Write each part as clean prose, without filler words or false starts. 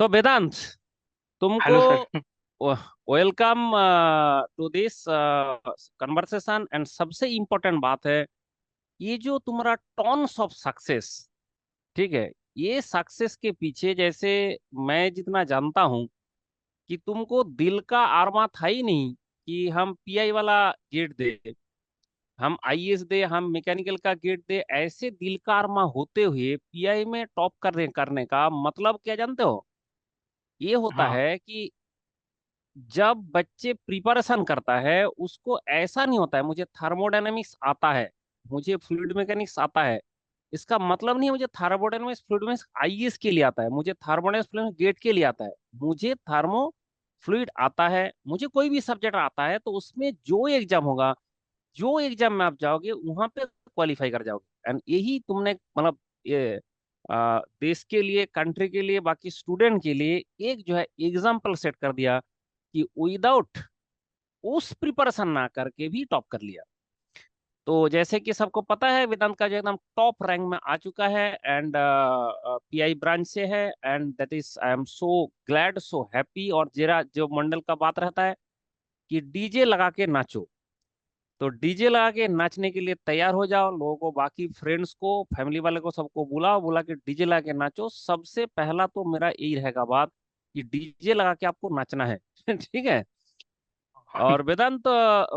तो वेदांत, तुमको hello sir. Welcome to this conversation. And सबसे इम्पोर्टेंट बात है, ये जो तुम्हारा टॉन्स ऑफ सक्सेस, ठीक है, ये सक्सेस के पीछे, जैसे मैं जितना जानता हूँ, कि तुमको दिल का आरमा था ही नहीं कि हम पीआई वाला गेट दे, हम आईएएस दे, हम मैकेनिकल का गेट दे। ऐसे दिल का आरमा होते हुए पीआई में टॉप करने का मतलब क्या जानते हो? ये होता हाँ है कि जब बच्चे प्रिपरेशन करता है, उसको ऐसा नहीं होता है मुझे थर्मोडायनेमिक्स आता है, मुझे फ्लूइड मैकेनिक्स आता है। इसका मतलब नहीं है मुझे थर्मोडायनेमिक्स फ्लूइड मैकेनिक्स आईएएस के लिए आता है, मुझे थर्मोडायनेमिक्स फ्लूइड गेट के लिए आता है। मुझे थर्मो फ्लूइड आता है, मुझे कोई भी सब्जेक्ट आता है, तो उसमें जो एग्जाम होगा, जो एग्जाम में आप जाओगे वहां पे क्वालिफाई कर जाओगे। एंड यही तुमने मतलब ये देश के लिए, कंट्री के लिए, बाकी स्टूडेंट के लिए एक जो है एग्जाम्पल सेट कर दिया कि विदाउट उस प्रिपरेशन ना करके भी टॉप कर लिया। तो जैसे कि सबको पता है, वेदांत का जो एकदम टॉप रैंक में आ चुका है, एंड पीआई ब्रांच से है। And that is I am so glad, so happy. और जरा जो मंडल का बात रहता है कि डीजे लगा के नाचो, तो डीजे लगा के नाचने के लिए तैयार हो जाओ। लोगों को, बाकी फ्रेंड्स को, फैमिली वाले को, सबको बुलाओ, बुला के डीजे लगा के नाचो। सबसे पहला तो मेरा यही रहेगा बात कि डीजे लगा के आपको नाचना है। ठीक है। और वेदांत,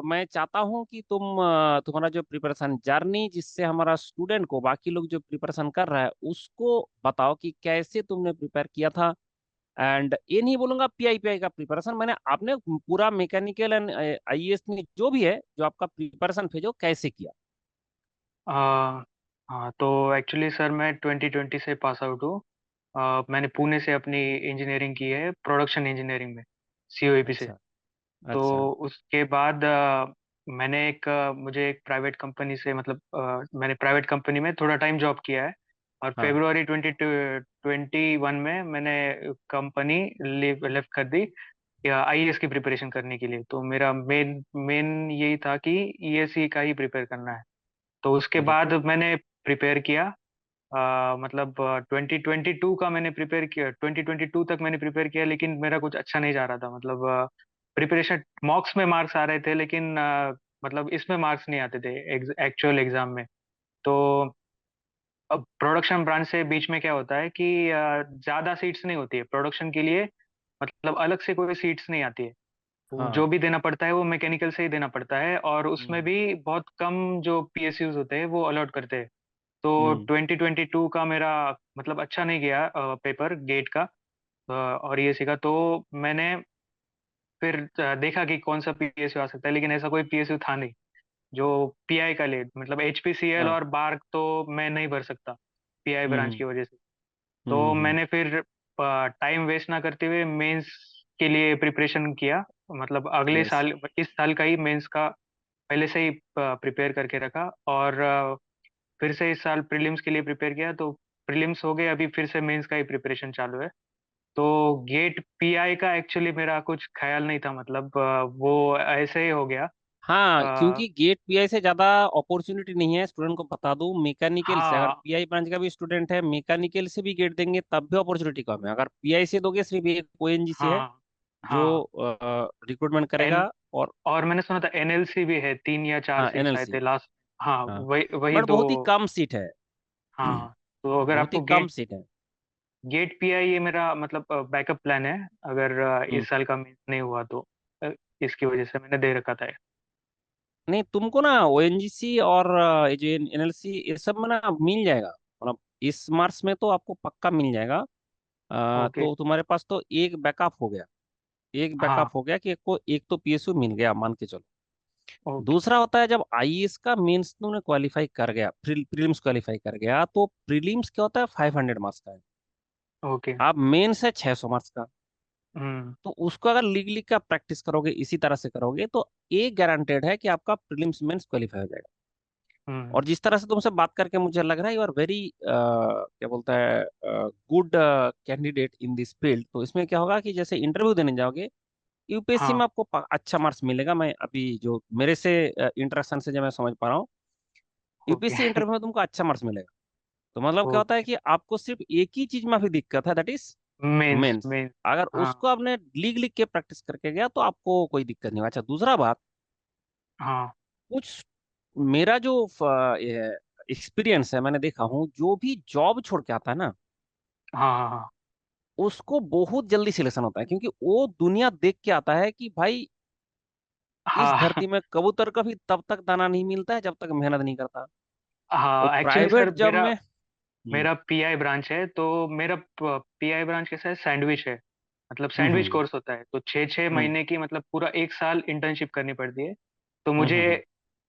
मैं चाहता हूं कि तुम्हारा जो प्रिपरेशन जर्नी, जिससे हमारा स्टूडेंट को, बाकी लोग जो प्रिपरेशन कर रहा है उसको बताओ कि कैसे तुमने प्रिपेयर किया था। एंड ये नहीं बोलूंगा पीआई का प्रिपरेशन, मैंने आपने पूरा मैकेनिकल एंड आईएएस में जो भी है, जो आपका प्रिपरेशन फेज हो, कैसे किया। आ, हाँ तो एक्चुअली सर मैं 2020 से पास आउट हूँ। मैंने पुणे से अपनी इंजीनियरिंग की है, प्रोडक्शन इंजीनियरिंग में, सीओईपी से। अच्छा। तो अच्छा। उसके बाद मुझे एक प्राइवेट कंपनी से, मतलब मैंने प्राइवेट कंपनी में थोड़ा टाइम जॉब किया है। और हाँ। फरवरी 2021 में मैंने कंपनी लेफ्ट कर दी आईएएस की प्रिपरेशन करने के लिए। तो मेरा मेन मेन यही था कि ईएससी का ही प्रिपेयर करना है। तो उसके वेरी बाद गुड। मैंने प्रिपेयर किया। मतलब 2022 का मैंने प्रिपेयर किया, 2022 तक मैंने प्रिपेयर किया, लेकिन मेरा कुछ अच्छा नहीं जा रहा था। मतलब प्रिपरेशन मॉक्स में मार्क्स आ रहे थे, लेकिन मतलब इसमें मार्क्स नहीं आते थे एक्चुअल एग्जाम में। तो अब प्रोडक्शन ब्रांच से बीच में क्या होता है कि ज्यादा सीट्स नहीं होती है प्रोडक्शन के लिए। मतलब अलग से कोई सीट्स नहीं आती है। जो हाँ। भी देना पड़ता है वो मैकेनिकल से ही देना पड़ता है, और उसमें हम्म। भी बहुत कम जो पीएसयूज होते हैं वो अलॉट करते हैं। तो हम्म। 2022 का मेरा मतलब अच्छा नहीं गया पेपर गेट का और ये सीखा। तो मैंने फिर देखा कि कौन सा पीएसयू आ सकता है, लेकिन ऐसा कोई पीएसयू था नहीं जो पीआई का ले, मतलब एचपीसीएल हाँ। और बार्क तो मैं नहीं भर सकता पीआई ब्रांच हम्म। की वजह से। तो हम्म। मैंने फिर टाइम वेस्ट ना करते हुए मेंस के लिए प्रिपरेशन किया। मतलब अगले यस। साल, इस साल का ही मेंस का पहले से ही प्रिपेयर करके रखा। और फिर से इस साल प्रीलिम्स के लिए प्रिपेयर किया। तो प्रीलिम्स हो गए, अभी फिर से मेंस का ही प्रिपरेशन चालू है। तो गेट पीआई का एक्चुअली मेरा कुछ ख्याल नहीं था, मतलब वो ऐसे ही हो गया। हाँ, अ, क्योंकि गेट पीआई से ज्यादा अपॉर्चुनिटी नहीं है। स्टूडेंट को बता दूं, मैकेनिकल से अगर हाँ पीआई ब्रांच का भी स्टूडेंट है, मैकेनिकल से भी गेट देंगे तब भी अपॉर्चुनिटी कम है। अगर पीआई से दोगे, सिर्फ एक ओएनजीसी है हाँ जो हाँ। रिक्रूटमेंट एन करेगा। और और मैंने सुना था एनएलसी भी है, 3 या 4 हाँ, सीट्स आए एनएलसी। थे लास्ट। हाँ हाँ, वही वही बट दो। बहुत ही कम सीट है। हाँ तो अगर बहुत ही आपको कम गेट सीट है। गेट पीआई, ये मेरा मतलब बैकअप प्लान है अगर हम्म। इस साल का मिस नहीं हुआ तो। अ, इसकी वजह से मैंने दे रखा था। नहीं, तुमको ना ओएनजीसी और ये जो एनएलसी, ये सब में ना मिल जाएगा। मतलब इस मार्क्स में तो आपको पक्का मिल जाएगा। ओके। तो तुम्हारे पास तो एक बैकअप हो गया। एक हाँ। बैकअप हो गया कि एक तो पीएसयू मिल गया, मान के चलो। ओके। दूसरा होता है जब आईएएस का मेंस तुमने क्वालिफाई कर गया, प्रीलिम्स क्वालिफाई कर गया, तो प्रीलिम्स क्या होता है, 500 मार्क्स का है। ओके। अब मेंस है 600 मार्क्स का। हम्म। तो उसको अगर लीगली का प्रैक्टिस करोगे, इसी तरह से करोगे, तो एक गारंटेड है कि आपका प्रीलिम्स मेंस क्वालिफाई हो जाएगा। हम्म। और जिस तरह से तुमसे बात करके मुझे लग रहा है, यू आर वेरी क्या बोलता है, good candidate in this field. तो इसमें क्या होगा कि जैसे इंटरव्यू देने जाओगे, यूपीएससी हाँ। में आपको अच्छा मार्क्स मिलेगा। मैं अभी जो मेरे से इंटरेक्शन से जो मैं समझ पा रहा हूँ, ओके। यूपीएससी इंटरव्यू में तुमको अच्छा मार्क्स मिलेगा। तो मतलब क्या होता है ओके। कि आपको सिर्फ एक ही चीज में अभी दिक्कत है, that is mains mains. Mains. अगर हाँ उसको आपने लिख लिख के प्रैक्टिस करके गया तो आपको कोई दिक्कत नहीं होगा। अच्छा, दूसरा बात, हाँ कुछ मेरा जो एक्सपीरियंस है, मैंने देखा हूँ जो भी जॉब छोड़ के आता है ना, हाँ हाँ उसको बहुत जल्दी सिलेक्शन होता है, क्योंकि वो दुनिया देख के आता है कि भाई इस हाँ हाँ। धरती में कबूतर का भी तब तक दाना नहीं मिलता है जब तक मेहनत नहीं करता। वो हाँ एक्चुअली सर, प्राइवेट जॉब मेरा में। मेरा पीआई ब्रांच है, तो मेरा पीआई ब्रांच कैसा है, सैंडविच है। मतलब सैंडविच हम्म कोर्स होता है, तो 6 6 महीने की मतलब पूरा 1 साल इंटर्नशिप करनी पड़ती है। तो हम्म मुझे हम्म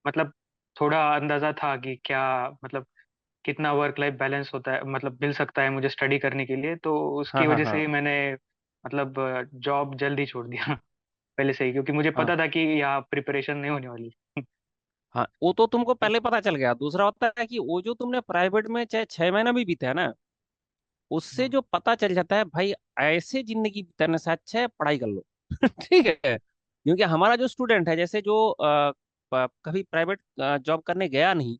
मतलब थोड़ा अंदाजा था कि क्या मतलब कितना वर्क लाइफ बैलेंस होता है, मतलब मिल सकता है मुझे स्टडी करने के लिए, तो हाँ उसकी हाँ वजह से हाँ ही मैंने मतलब जॉब जल्दी छोड़ दिया पहले से ही, क्योंकि मुझे हाँ पता था कि यहाँ प्रिपरेशन नहीं होने वाली। हाँ, वो तो तुमको पहले पता चल गया। दूसरा होता है कि वो जो तुमने प्राइवेट में चाहे 6 महीना भी बीता है ना, उससे हम्म, जो पता चल जाता है भाई, ऐसे जिंदगी बिताने से अच्छा है पढ़ाई कर लो। ठीक है, क्योंकि हमारा जो स्टूडेंट है, जैसे जो कभी प्राइवेट जॉब करने गया नहीं,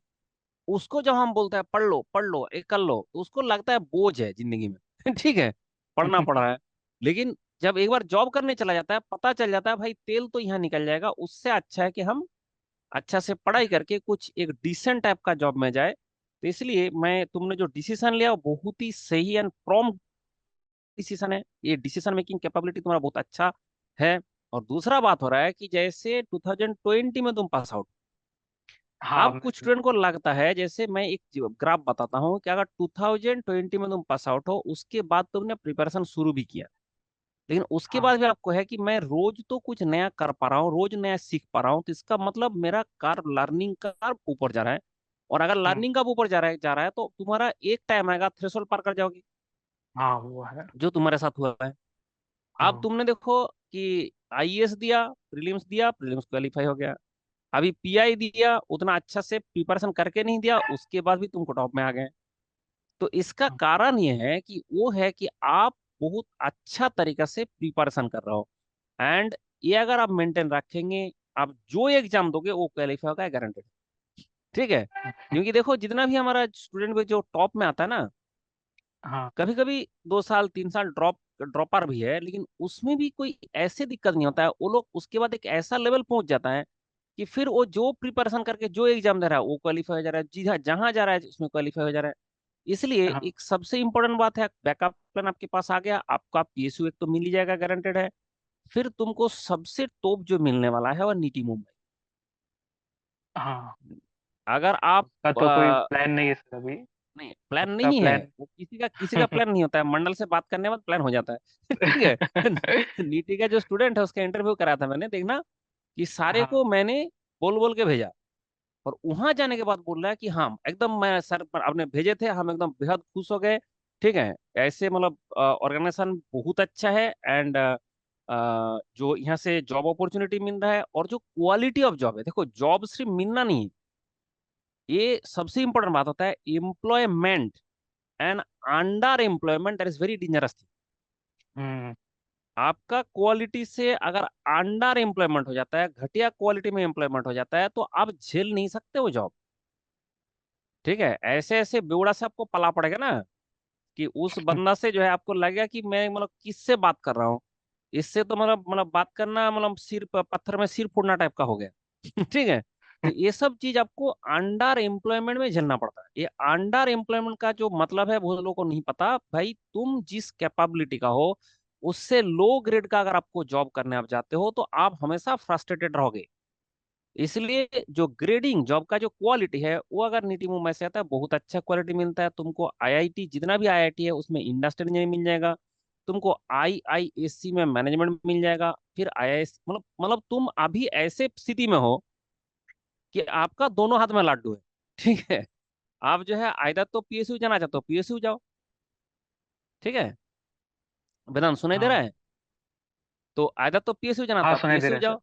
उसको जब हम बोलते हैं पढ़ लो एक कर लो, तो उसको लगता है बोझ है जिंदगी में। ठीक है, पढ़ना पड़ रहा है। लेकिन जब एक बार जॉब करने चला जाता है, पता चल जाता है भाई तेल तो यहाँ निकल जाएगा, उससे अच्छा है कि हम अच्छा से पढ़ाई करके कुछ एक डिसेंट टाइप का जॉब में जाए। तो इसलिए मैं, तुमने जो डिसीजन लिया वो बहुत ही सही एंड प्रॉम्प्ट डिसीजन है। ये डिसीजन मेकिंग कैपेबिलिटी तुम्हारा बहुत अच्छा है। और दूसरा बात हो रहा है कि जैसे 2020 में तुम पास आउट, हाँ अब कुछ मैं। स्टूडेंट को लगता है, जैसे मैं एक ग्राफ बताता हूँ कि अगर 2020 में तुम पास आउट हो, उसके बाद तुमने प्रिपरेशन शुरू भी किया, लेकिन उसके हाँ बाद भी आपको है कि मैं रोज तो कुछ नया कर पा रहा हूँ, रोज नया सीख पा रहा हूँ, तो इसका मतलब मेरा कार लर्निंग का ऊपर जा रहा है। और अगर हम्म, लर्निंग का ऊपर जा रहा है तो तुम्हारा एक टाइम आएगा थ्रेशोल्ड पार कर जाओगे, हाँ वो है। जो तुम्हारे साथ हुआ है। अब हाँ तुमने देखो कि आईएएस दिया, प्रीलिम्स दिया, प्रीलिम्स क्वालिफाई हो गया। अभी पीआई दिया, उतना अच्छा से प्रिपरेशन करके नहीं दिया, उसके बाद भी तुमको टॉप में आ गए। तो इसका हाँ कारण ये है कि वो है कि आप बहुत अच्छा तरीका से प्रिपरेशन कर रहे हो। एंड ये अगर आप मेंटेन रखेंगे, आप जो एग्जाम दोगे वो क्वालिफाई होगा, गारंटेड। ठीक है, क्योंकि देखो जितना भी हमारा स्टूडेंट जो टॉप में आता है ना, हाँ कभी कभी 2 साल 3 साल ड्रॉपर भी है, लेकिन उसमें भी कोई ऐसे दिक्कत नहीं होता है। वो लोग उसके बाद एक ऐसा लेवल पहुंच जाता है कि फिर वो जो प्रिपरेशन करके जो एग्जाम दे रहा है वो क्वालिफाई हो जा रहा है, जी हाँ, जहां जा रहा है उसमें क्वालिफाई हो जा रहा है। इसलिए हाँ एक सबसे इंपॉर्टेंट बात है, बैकअप प्लान आपके पास आ गया, आपका पीएसयू एक तो मिल ही जाएगा, गारंटेड है। फिर तुमको सबसे टॉप जो मिलने वाला है वो नीति मुंबई। हाँ। अगर आप उसका तो कोई प्लान नहीं है सर अभी। नहीं, प्लान उसका नहीं है, प्लान। वो किसी का प्लान नहीं होता है, मंडल से बात करने के बाद प्लान हो जाता है। ठीक है। नीति का जो स्टूडेंट है उसका इंटरव्यू कराया था मैंने, देखना कि सारे हाँ को मैंने बोल बोल के भेजा, और वहां जाने के बाद बोल रहा है कि हाँ एकदम, मैं सर पर आपने भेजे थे, हम एकदम बेहद खुश हो गए। ठीक है, ऐसे मतलब ऑर्गेनाइजेशन बहुत अच्छा है। एंड जो यहाँ से जॉब अपॉर्चुनिटी मिल रहा है, और जो क्वालिटी ऑफ जॉब है, देखो जॉब सिर्फ मिलना नहीं है, ये सबसे इंपॉर्टेंट बात होता है, employment and under employment that is very dangerous. Hmm. आपका क्वालिटी से अगर अंडर एम्प्लॉयमेंट हो जाता है, घटिया क्वालिटी में एम्प्लॉयमेंट हो जाता है, तो आप झेल नहीं सकते वो जॉब। ठीक है, ऐसे ऐसे बेवड़ा से आपको पला पड़ेगा ना, कि उस बंदा से जो है आपको लगेगा कि मैं मतलब किससे बात कर रहा हूँ, इससे तो मतलब बात करना मतलब सिर पत्थर में सिर फोड़ना टाइप का हो गया। ठीक है, तो ये सब चीज आपको अंडर एम्प्लॉयमेंट में झेलना पड़ता है। ये अंडर एम्प्लॉयमेंट का जो मतलब है बहुत लोगों को नहीं पता, भाई तुम जिस कैपेबिलिटी का हो, उससे लो ग्रेड का अगर आपको जॉब करने आप जाते हो, तो आप हमेशा फ्रस्ट्रेटेड रहोगे। इसलिए जो ग्रेडिंग जॉब का जो क्वालिटी है, वो अगर नीति मुंबई से आता है, बहुत अच्छा क्वालिटी मिलता है तुमको। आईआईटी, जितना भी आईआईटी है उसमें इंडस्ट्रियल इंजीनियरिंग मिल जाएगा, तुमको आईआईएससी में मैनेजमेंट मिल जाएगा, फिर आईआईएस, मतलब तुम अभी ऐसे स्थिति में हो कि आपका दोनों हाथ में लड्डू है। ठीक है, आप जो है आइदर तो पीएसयू जाना चाहते हो पीएसयू जाओ। ठीक है, वेदांत सुनाई दे रहा हाँ है? तो आइदर तो पीएसयू जाना हाँ तो सुनाई दे रहा पीएसयू है सर। जाओ।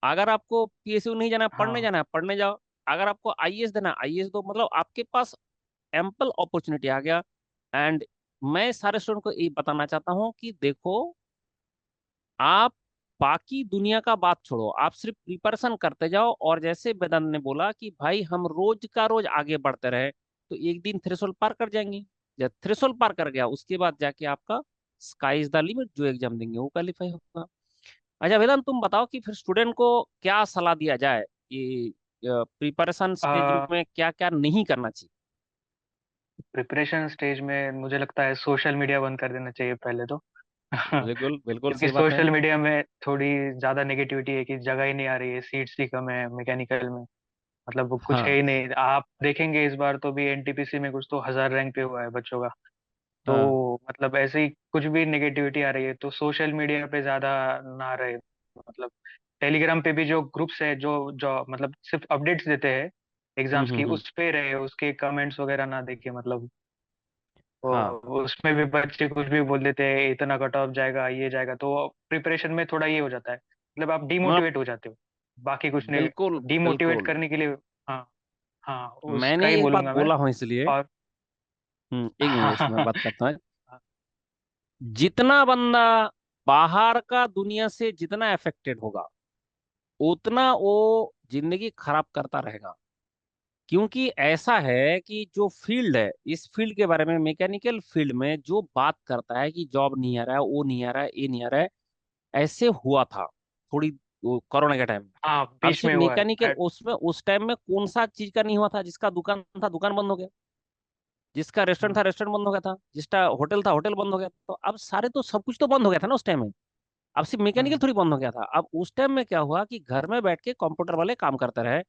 अगर आपको पीएसयू नहीं जाना, पढ़ने हाँ जाना है पढ़ने जाओ। अगर आपको आईएएस देना, आईएएस दो, मतलब आपके पास एम्पल अपॉर्चुनिटी आ गया। एंड मैं सारे स्टूडेंट को ये बताना चाहता हूँ कि देखो, आप बाकी दुनिया का बात छोड़ो, आप सिर्फ प्रिपरेशन करते जाओ, और जैसे वेदांत ने बोला कि भाई हम रोज का रोज आगे बढ़ते रहे, तो एक दिन थ्रेशोल्ड पार कर जाएंगे। जब थ्रेशोल्ड पार कर गया, उसके बाद जाके आपका स्काई इज द लिमिट, जो एग्जाम देंगे वो क्वालिफाई होगा। अच्छा वेदांत, तुम बताओ कि फिर स्टूडेंट को क्या सलाह दिया जाए कि प्रिपरेशन स्टेज में क्या क्या नहीं करना चाहिए। प्रिपरेशन स्टेज में मुझे लगता है सोशल मीडिया बंद कर देना चाहिए पहले तो। बिल्कुल बिल्कुल क्योंकि सही बात है। सोशल मीडिया में थोड़ी ज्यादा नेगेटिविटी है कि जगह ही नहीं आ रही है, सीट्स ही कम है मैकेनिकल में। मतलब वो कुछ है हाँ ही नहीं, आप देखेंगे इस बार तो भी एनटीपीसी में कुछ तो 1000 रैंक पे हुआ है बच्चों का। हाँ तो मतलब ऐसे ही कुछ भी नेगेटिविटी आ रही है तो सोशल मीडिया पे ज्यादा ना रहे। मतलब टेलीग्राम पे भी जो ग्रुप्स है जो जो मतलब सिर्फ अपडेट्स देते हैं एग्जाम्स की, हम्म। उस पे रहे, उसके कमेंट्स वगैरह ना देखे। मतलब हाँ तो उसमें भी बच्चे कुछ भी बोल देते हैं, इतना कट ऑफ जाएगा, ये जाएगा, तो प्रिपरेशन में थोड़ा ये हो जाता है, मतलब आप मतलब डिमोटिवेट हो जाते हो। बाकी कुछ नहीं, बिल्कुल डिमोटिवेट बिल्कुल। करने के लिए। हाँ, हाँ, उसका मैंने ही एक बात बोलूंगा मैं। बोला हूँ इसलिए। और एक मिनट इसमें बात करता हूँ। जितना बंदा बाहर का दुनिया से जितना अफेक्टेड होगा, उतना वो जिंदगी खराब करता रहेगा। क्योंकि ऐसा है कि जो फील्ड है, इस फील्ड के बारे में, मैकेनिकल फील्ड में जो बात करता है कि जॉब नहीं आ रहा है, वो नहीं आ रहा है, ये नहीं आ रहा है, ऐसे हुआ था थोड़ी वो कोरोना के टाइम में। हाँ, अब बीच सिर्फ में हुआ है मैकेनिकल, उसमें उस टाइम में कौन सा चीज का नहीं हुआ था? जिसका दुकान था दुकान बंद हो गया, जिसका रेस्टोरेंट था रेस्टोरेंट बंद हो गया था, जिसका होटल था होटल बंद हो गया। तो अब सारे तो सब कुछ तो बंद हो गया था ना उस टाइम में। अब सिर्फ मैकेनिकल हम्म, थोड़ी बंद हो गया था। अब उस टाइम में क्या हुआ कि घर में बैठ के कंप्यूटर वाले काम करते रहे।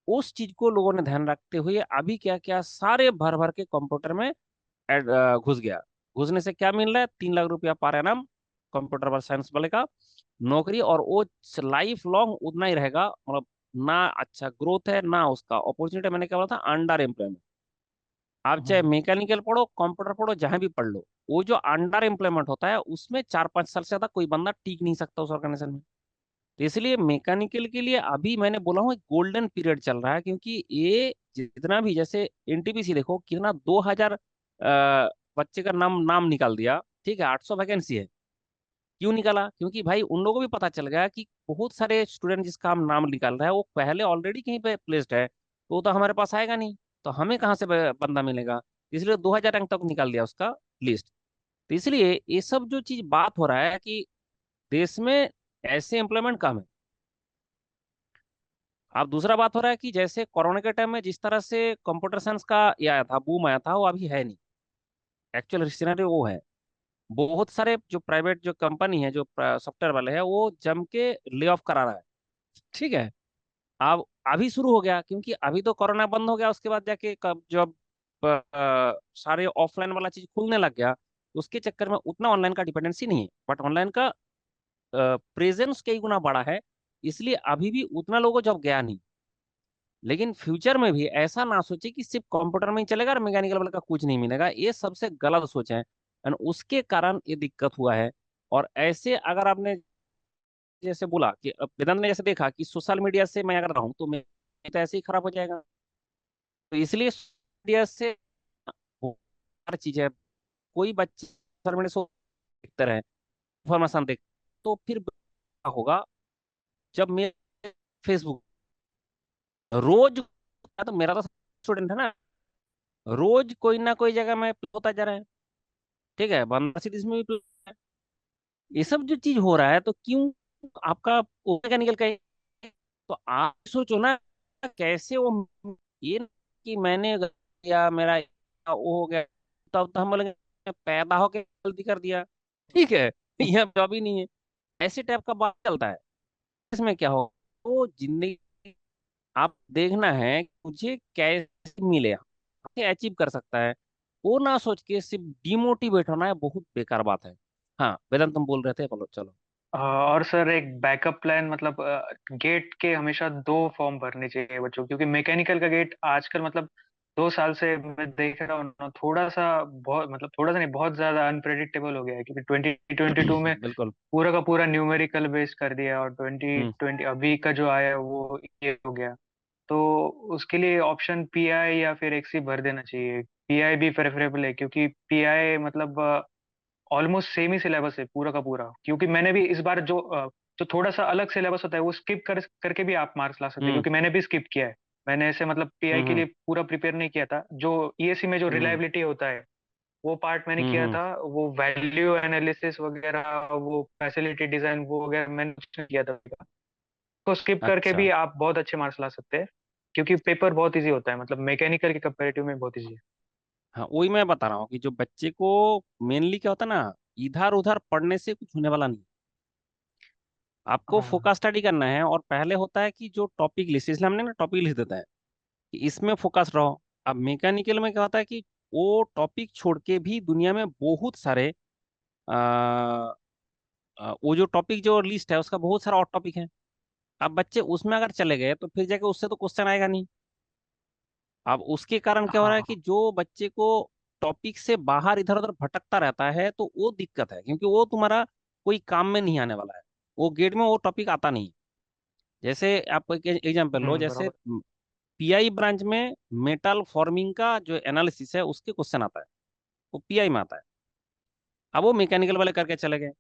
उस चीज को लोगों ने ध्यान रखते हुए अभी क्या क्या सारे भर भर के कंप्यूटर में घुस गया। घुसने से क्या मिल रहा है? 3 लाख रुपया पर एनम कंप्यूटर पर साइंस वाले का नौकरी। और वो लाइफ लॉन्ग उतना ही रहेगा। मतलब ना अच्छा ग्रोथ है ना उसका अपॉर्चुनिटी। मैंने क्या बोला था? Under employment. आप चाहे हम्म, मैकेनिकल पढ़ो, कंप्यूटर पढ़ो, जहां भी पढ़ लो, वो जो अंडर एम्प्लॉयमेंट होता है उसमें 4-5 साल से ज्यादा कोई बंदा टिक नहीं सकता उस ऑर्गेनाइजेशन में। तो इसलिए मैकेनिकल के लिए अभी मैंने बोला हूँ गोल्डन पीरियड चल रहा है। क्योंकि ये जितना भी, जैसे एनटीपीसी देखो कितना 2000 बच्चे का नाम नाम निकाल दिया। ठीक है, 800 वैकेंसी है। क्यों निकाला? क्योंकि भाई उन लोगों को भी पता चल गया कि बहुत सारे स्टूडेंट जिसका हम नाम निकाल रहा है वो पहले ऑलरेडी कहीं पे प्लेस्ड है, तो वो तो हमारे पास आएगा नहीं। तो हमें कहाँ से बंदा मिलेगा? इसलिए 2000 रैंक तक निकाल दिया उसका लिस्ट। तो इसलिए ये सब जो चीज बात हो रहा है कि देश में ऐसे एम्प्लॉयमेंट कम है। अब दूसरा बात हो रहा है कि जैसे कोरोना के टाइम में जिस तरह से कंप्यूटर साइंस का ये आया था, बूम आया था, वो अभी है नहीं। एक्चुअल सिनेरियो वो है। बहुत सारे जो प्राइवेट जो कंपनी है, जो सॉफ्टवेयर वाले हैं, वो जम के ले ऑफ करा रहा है। ठीक है। अब अभी शुरू हो गया क्योंकि अभी तो कोरोना बंद हो गया, उसके बाद जाके कब जब सारे ऑफलाइन वाला चीज खुलने लग गया, तो उसके चक्कर में उतना ऑनलाइन का डिपेंडेंसी नहीं है। बट ऑनलाइन का प्रेजेंस कई गुना बड़ा है। इसलिए अभी भी उतना लोगों जब गया नहीं। लेकिन फ्यूचर में भी ऐसा ना सोचे कि सिर्फ कंप्यूटर में ही चलेगा और मैकेनिकल वाले का कुछ नहीं मिलेगा। ये सबसे गलत सोच है, एंड उसके कारण ये दिक्कत हुआ है। और ऐसे अगर आपने जैसे बोला कि वेदांत ने जैसे देखा कि सोशल मीडिया से मैं अगर रहूं तो मैं तो ऐसे ही खराब हो जाएगा। तो इसलिए सोशल मीडिया से हर चीज है। कोई बच्चे सोशल मीडिया से देखते रहे, इंफॉर्मेशन देख, तो फिर क्या होगा? जब मैं फेसबुक रोज, तो मेरा तो स्टूडेंट है ना, रोज कोई ना कोई जगह में होता जा रहा है। ठीक है, बंदा सिटी इसमें भी है। ये सब जो चीज हो रहा है तो क्यों आपका मैकेनिकल का तो आप सोचो ना कैसे वो, ये ना कि मैंने या मेरा वो हो गया, तब तो हम बोलेंगे पैदा होके गलती कर दिया। ठीक है, यह जॉब ही नहीं है। ऐसे टाइप का बात चलता है। इसमें क्या हो, तो जिंदगी आप देखना है कि मुझे कैसे मिले, कैसे अचीव कर सकता है। वो ना सोच के सिर्फ डिमोटिवेट होना है, बहुत बेकार बात है। हाँ वेदांत, तुम बोल रहे थे, बोलो चलो। और सर एक बैकअप प्लान, मतलब गेट के हमेशा 2 फॉर्म भरने चाहिए बच्चों, क्योंकि मैकेनिकल का गेट आजकल मतलब 2 साल से मैं देख रहा हूँ ना, थोड़ा सा बहुत, मतलब थोड़ा सा नहीं, बहुत ज्यादा अनप्रेडिक्टेबल हो गया है, क्योंकि 2022 में बिल्कुल। पूरा का पूरा न्यूमेरिकल बेस कर दिया, और हम्म 2020 अभी का जो आया है वो ये हो गया। तो उसके लिए ऑप्शन पीआई या फिर एक्सी भर देना चाहिए। पीआई भी प्रेफरेबल है, क्योंकि पीआई मतलब ऑलमोस्ट सेम ही सिलेबस है पूरा का पूरा, क्योंकि मैंने भी इस बार जो थोड़ा सा अलग सिलेबस होता है वो स्किप करके भी आप मार्क्स ला सकते हैं, हम्म क्योंकि मैंने भी स्किप किया है। मैंने ऐसे मतलब पीआई के हम्म लिए पूरा प्रिपेयर नहीं किया था, जो ईएससी में जो हम्म रिलायबिलिटी होता है वो पार्ट मैंने हम्म। किया हम्म। था। वो वैल्यू एनालिसिस वगैरह, वो फैसिलिटी डिजाइन, वो वगैरह मैंने कुछ नहीं किया था। तो स्किप करके अच्छा। भी आप बहुत अच्छे मार्क्स ला सकते हैं, क्योंकि पेपर बहुत इजी होता है, मतलब मैकेनिकल के कंपैरेटिव में बहुत इजी है। हाँ, वही मैं बता रहा हूँ कि जो बच्चे को मेनली क्या होता है ना, इधर उधर पढ़ने से कुछ होने वाला नहीं। आपको हाँ फोकस स्टडी करना है, और पहले होता है कि जो टॉपिक लिस्ट, इसलिए हमने ना टॉपिक लिख देता है कि इसमें फोकस रहो। अब मैकेनिकल में क्या होता है कि वो टॉपिक छोड़ के भी दुनिया में बहुत सारे आ, वो जो टॉपिक जो लिस्ट है उसका बहुत सारा और टॉपिक है। अब बच्चे उसमें अगर चले गए तो फिर जाके उससे तो क्वेश्चन आएगा नहीं। अब उसके कारण क्या हो रहा है कि हाँ जो बच्चे को टॉपिक से बाहर इधर उधर भटकता रहता है तो वो दिक्कत है, क्योंकि वो तुम्हारा कोई काम में नहीं आने वाला है। वो गेट में वो टॉपिक आता नहीं। जैसे आप एक एग्जांपल लो, जैसे बराबर। पीआई ब्रांच में मेटल फॉर्मिंग का जो एनालिसिस है उसके क्वेश्चन आता है, वो पीआई में आता है। अब वो मैकेनिकल वाले करके चले गए,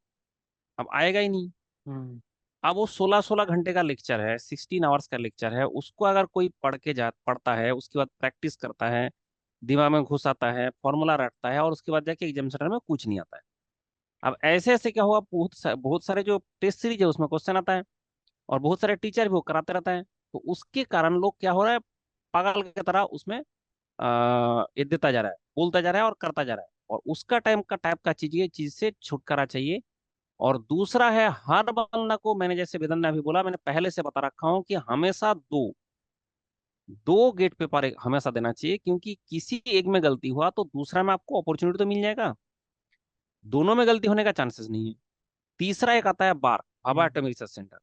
अब आएगा ही नहीं। हम्म अब वो 16-16 घंटे का लेक्चर है, 16 आवर्स का लेक्चर है, उसको अगर कोई पढ़ता है, उसके बाद प्रैक्टिस करता है, दिमाग में घुस आता है, फॉर्मूला रटता है, और उसके बाद जाके एग्जाम सेंटर में कुछ नहीं आता है। अब ऐसे ऐसे क्या हुआ, बहुत सारे जो टेस्ट सीरीज है उसमें क्वेश्चन आता है, और बहुत सारे टीचर भी वो कराते रहता है। तो उसके कारण लोग क्या हो रहा है, पागल की तरह उसमें ये देता जा रहा है, बोलता जा रहा है और करता जा रहा है। और उसका टाइप का चीज से छुटकारा चाहिए। और दूसरा है, हर बंदा को, मैंने जैसे वेदन ने अभी बोला, मैंने पहले से बता रखा हूं कि हमेशा दो दो गेट पेपर हमेशा देना चाहिए, क्योंकि किसी एक में गलती हुआ तो दूसरा में आपको अपॉर्चुनिटी तो मिल जाएगा। दोनों में गलती होने का चांसेस नहीं है। तीसरा एक आता है बार, भाभा हम्म एटॉमिक रिसर्च सेंटर।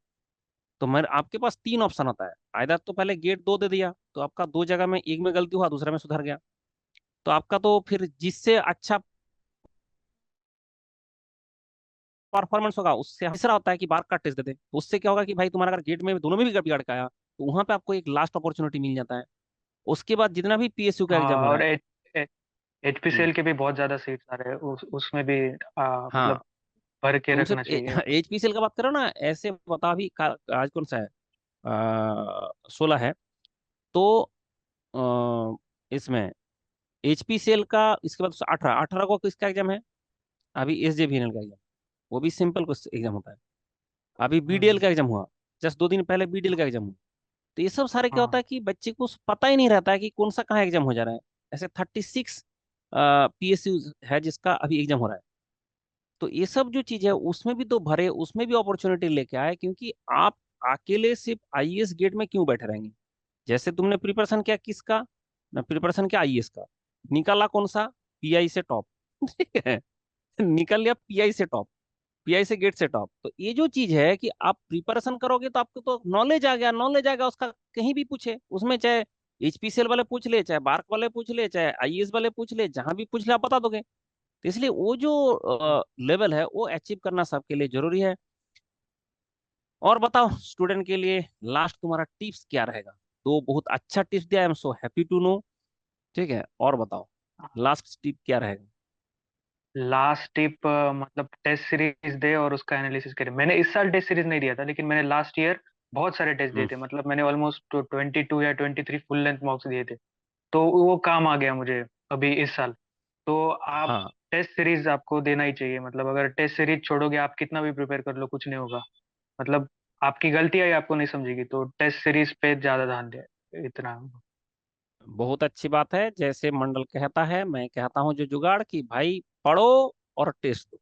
तो मैं आपके पास तीन ऑप्शन होता है, आइदर तो पहले गेट 2 दे दिया तो आपका दो जगह में, एक में गलती हुआ दूसरे में सुधर गया, तो आपका तो फिर जिससे अच्छा परफॉर्मेंस होगा उससे। तीसरा होता है कि बार का टेस्ट दे दे, तो उससे क्या होगा कि भाई तुम्हारा अगर गेट में दोनों में भी बिगाड़ के आया तो वहां पे आपको एक लास्ट अपॉर्चुनिटी मिल जाता है। उसके बाद जितना भी पीएसयू का एग्जाम हाँ। हो रहा और है। हम्म। एचपीसीएल के भी बहुत ज्यादा सीट्स आ रहे हैं, उसमें भी हाँ, मतलब भर के तुमसे रखना चाहिए। एचपीसीएल का बात करो ना, ऐसे बता अभी आज कौन सा है, 16 है। तो इसमें एचपीसीएल का, इसके बाद 18 18 को किसका एग्जाम है, अभी एसजेवीएनएल का एग्जाम। वो भी सिंपल एग्जाम होता है। अभी बीडीएल हम्म का एग्जाम हुआ, जस्ट 2 दिन पहले बीडीएल का एग्जाम हुआ। तो ये सब सारे क्या होता हाँ है कि बच्चे को पता ही नहीं रहता है कि कौन सा कहाँ एग्जाम हो जा रहा है। ऐसे 36 पीएसयू है जिसका अभी एग्जाम हो रहा है। तो ये सब जो चीज है उसमें भी तो भरे, उसमें भी अपॉर्चुनिटी लेके आए, क्योंकि आप अकेले सिर्फ आईएएस गेट में क्यों बैठे रहेंगे। जैसे तुमने प्रिपरेशन किया किसका, ना प्रिपरेशन किया आईएएस का, निकाला कौन सा, पीआई से टॉप। ठीक है, निकल लिया पीआई से टॉप, पीआई से गेट से टॉप। तो ये जो चीज है कि आप प्रिपरेशन करोगे तो आपको तो नॉलेज आ गया, नॉलेज आ गया उसका, कहीं भी पूछे उसमें, चाहे एचपीसीएल वाले पूछ ले, चाहे बार्क वाले पूछ ले, चाहे आईएएस वाले पूछ ले, जहां भी पूछ ले आप बता दोगे। तो इसलिए वो जो लेवल है वो अचीव करना सबके लिए जरूरी है। और बताओ स्टूडेंट के लिए लास्ट तुम्हारा टिप्स क्या रहेगा। तो बहुत अच्छा टिप्स दिया, I am so happy to know. ठीक है, और बताओ लास्ट टिप क्या रहेगा। लास्ट टिप, मतलब टेस्ट सीरीज दे और उसका एनालिसिस करे। मैंने इस साल टेस्ट सीरीज नहीं दिया था, लेकिन मैंने लास्ट ईयर बहुत सारे टेस्ट दिए हम्म। थे। मतलब मैंने ऑलमोस्ट 22 या 23 फुल लेंथ मॉक्स दिए थे। तो वो काम आ गया मुझे अभी इस साल। तो आप हाँ, टेस्ट सीरीज आपको देना ही चाहिए। मतलब अगर टेस्ट सीरीज छोड़ोगे, आप कितना भी प्रिपेयर कर लो, कुछ नहीं होगा। मतलब आपकी गलतियां ही आपको नहीं समझेगी, तो टेस्ट सीरीज पे ज्यादा ध्यान दे, इतना। बहुत अच्छी बात है। जैसे मंडल कहता है मैं कहता हूँ जो जुगाड़, की भाई पढ़ो और टेस्ट दो।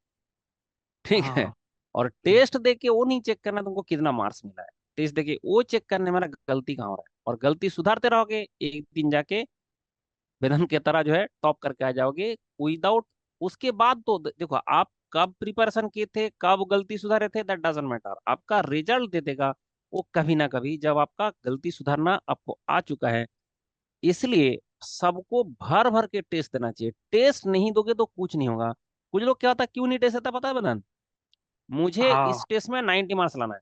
ठीक है, हाँ और टेस्ट दे के वो नहीं चेक करना तुमको कितना मार्क्स मिला है, टेस्ट दे के वो चेक करने मेरा गलती कहाँ हो रहा है, और गलती सुधारते रहोगे, एक दिन जाके वेदन की तरह जो है टॉप करके आ जाओगे विदाउट। उसके बाद तो देखो आप कब प्रिपरेशन किए थे, कब गलती सुधारे थे, दैट डजंट मैटर, आपका रिजल्ट दे देगा वो कभी ना कभी, जब आपका गलती सुधारना आपको आ चुका है। इसलिए सबको भर भर के टेस्ट देना चाहिए, टेस्ट नहीं दोगे तो कुछ नहीं होगा। कुछ लोग क्या होता है, क्यों नहीं टेस्ट देता पता है बदन, मुझे हाँ। इस टेस्ट में 90 मार्क्स लाना है।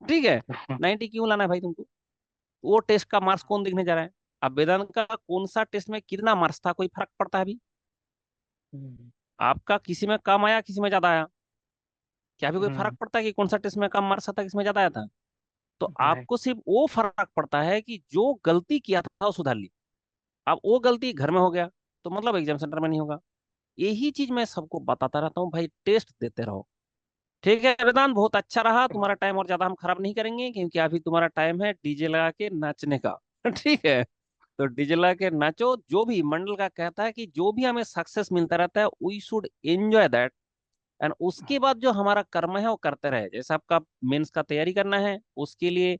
ठीक है, 90 क्यों लाना है भाई तुमको, वो टेस्ट का मार्क्स कौन देखने जा रहा है। अब वेदांत का कौन सा टेस्ट में कितना मार्क्स था, कोई फर्क पड़ता है अभी। हम्म, आपका किसी में कम आया किसी में ज्यादा आया, क्या भी कोई फर्क हम्म, पड़ता है कि कौन सा टेस्ट में कम मार्क्स आता है किसमें ज्यादा आया था। तो नहीं। आपको सिर्फ वो फर्क पड़ता है कि जो गलती किया था वो सुधार ली। अब वो गलती घर में हो गया, तो मतलब एग्जाम सेंटर में नहीं होगा। यही चीज मैं सबको बताता रहता हूँ, भाई टेस्ट देते रहो। ठीक है वेदांत, बहुत अच्छा रहा तुम्हारा टाइम, और ज्यादा हम खराब नहीं करेंगे क्योंकि अभी तुम्हारा टाइम है डीजे लगा के नाचने का। ठीक है, तो डीजे लगा के नाचो। जो भी मंडल का कहता है कि जो भी हमें सक्सेस मिलता रहता है, we should enjoy that. And उसके बाद जो हमारा कर्म है वो करते रहे। जैसे आपका मेंस का तैयारी करना है, उसके लिए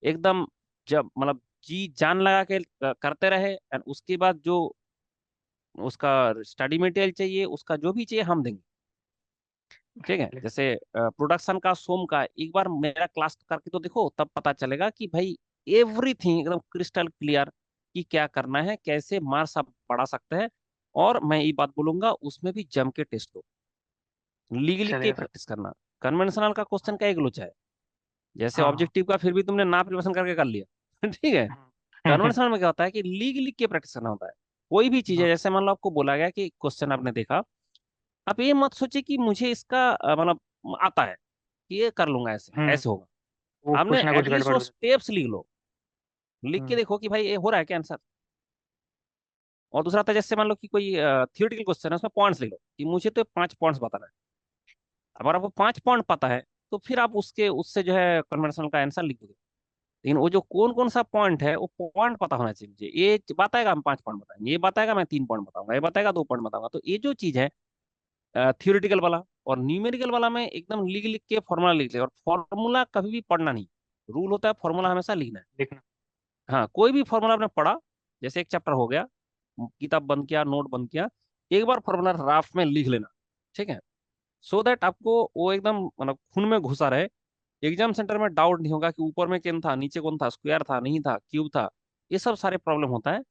एकदम जब मतलब जी जान लगा के करते रहे। एंड उसके बाद जो उसका स्टडी मटेरियल चाहिए, उसका जो भी चाहिए हम देंगे। ठीक है, जैसे प्रोडक्शन का सोम का एक बार मेरा क्लास करके तो देखो, तब पता चलेगा कि भाई एवरीथिंग एकदम क्रिस्टल क्लियर कि क्या करना है, कैसे मार्क्स आप बढ़ा सकते हैं। और मैं ये बात बोलूंगा, उसमें भी जम के टेस्ट दो, लीगली के चलेगा सर। प्रैक्टिस करना। कन्वेंशनल का क्वेश्चन का एक लोचा है, जैसे हाँ हाँ। ऑब्जेक्टिव का फिर भी तुमने ना प्रिपरेशन करके कर लिया। ठीक है, कन्वेंशनल में क्या होता है कि लीगली के प्रैक्टिस करना होता है। कोई भी चीज है, हाँ। जैसे मान लो आपको बोला गया कि क्वेश्चन आपने देखा, आप ये मत सोचिए कि मुझे इसका मतलब आता है कि ये कर लूंगा, ऐसे हम्म। ऐसे होगा। वो आपने कुछ ना कुछ एटलीस्ट गड़बड़ वो हो जाती स्टेप्स लिख लो, लिख है। के देखो कि भाई ये हो रहा है क्या आंसर। और दूसरा था, जैसे मान लो कि कोई थियोरेटिकल क्वेश्चन है, उसमें पॉइंट्स लिख लो कि मुझे तो 5 पॉइंट्स बताना है। अगर आपको 5 पॉइंट पता है, तो फिर आप उसके उससे जो है कन्वर्सेशन का आंसर लिख दोगे। लेकिन वो जो कौन कौन सा पॉइंट है, वो पॉइंट पता होना चाहिए मुझे। ये बताएगा हम 5 पॉइंट बताएंगे, ये बताएगा मैं 3 पॉइंट बताऊंगा, ये बताएगा 2 पॉइंट बताऊंगा। तो ये जो चीज है थियोरेटिकल वाला और न्यूमेरिकल वाला में एकदम लिख लिख के फॉर्मूला लिख ले। और फॉर्मूला कभी भी पढ़ना नहीं, रूल होता है फॉर्मूला हमेशा लिखना है। देखना। हाँ, कोई भी फॉर्मूला आपने पढ़ा, जैसे एक चैप्टर हो गया, किताब बंद किया, नोट बंद किया, एक बार फॉर्मूला राफ में लिख लेना। ठीक है, सो दैट आपको वो एकदम मतलब खून में घुसा रहे। एग्जाम सेंटर में डाउट नहीं होगा कि ऊपर में किन था, नीचे कौन था, स्क्वायर था नहीं था, क्यूब था। ये सब सारे प्रॉब्लम होता है,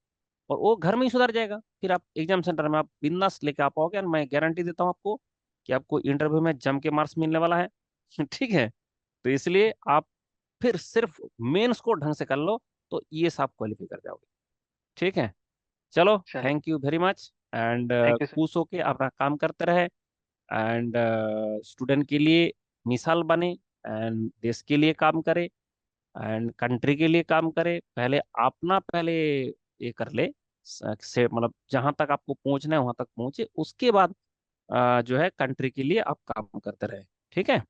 और वो घर में ही सुधर जाएगा। फिर आप एग्जाम सेंटर में आप बिंदास लेके आ पाओगे, और मैं गारंटी देता हूँ आपको कि आपको इंटरव्यू में जम के मार्क्स मिलने वाला है। ठीक है, तो इसलिए आप फिर सिर्फ मेंस को ढंग से कर लो, तो ये सब क्वालिफाई कर जाओगे। ठीक है, चलो चले। Thank you very much. And thank you sir. खुश होके अपना काम करते रहे। एंड स्टूडेंट के लिए मिसाल बने, एंड देश के लिए काम करे, एंड कंट्री के लिए काम करे। पहले अपना पहले ये कर ले, से मतलब जहां तक आपको पहुंचना है वहां तक पहुंचे, उसके बाद जो है कंट्री के लिए आप काम करते रहे। ठीक है।